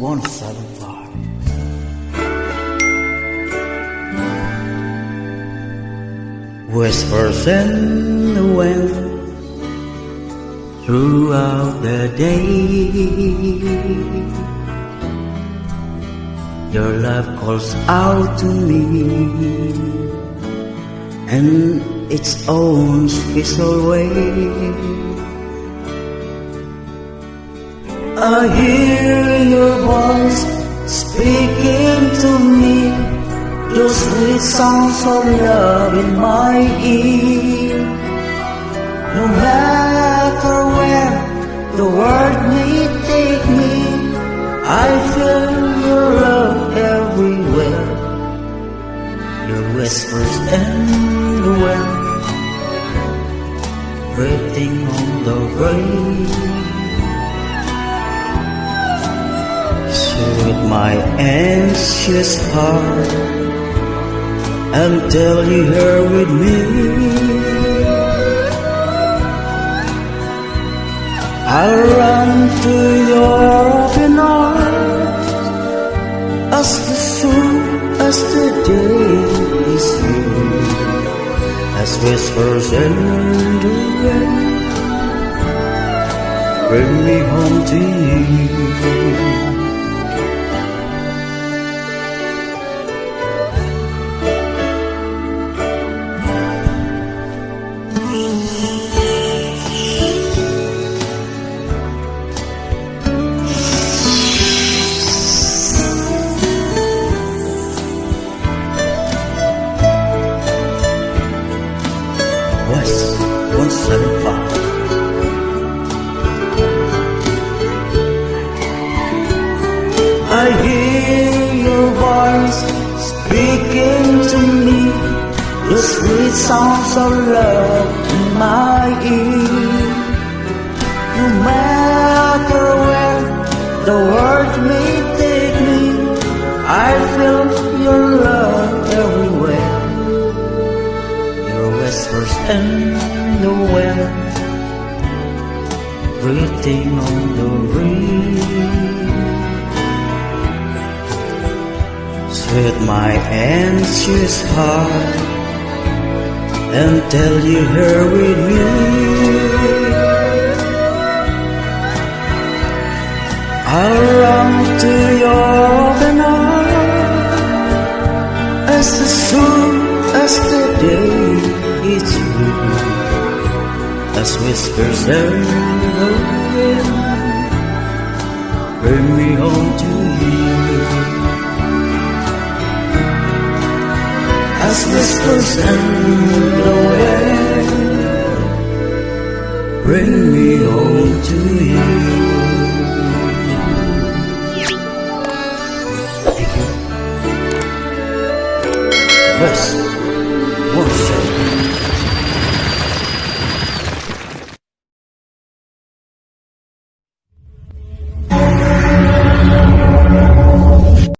175. Whispers in the wind throughout the day. Your love calls out to me in its own special way. I hear your voice speaking to me, those sweet songs of love in my ear. No matter where the world may take me, I feel your love everywhere. Your whispers in the wind, breathing on the rain. Soothe my anxious heart until you're here with me. I'll run to your open arms as soon as the day is through, as whispers in the wind bring me home to you. West 175. I hear your voice speaking to me, the sweet songs of love in my ear. No matter where the world may take me, I feel your love everywhere. Whispers in the wind, breathing on the rain. Soothe my anxious heart until you're here with me. I'll run to your open arms as soon as the day it's true, as whispers in the wind bring me home to you. As whispers in the wind bring me home to you. Thank you. Yes.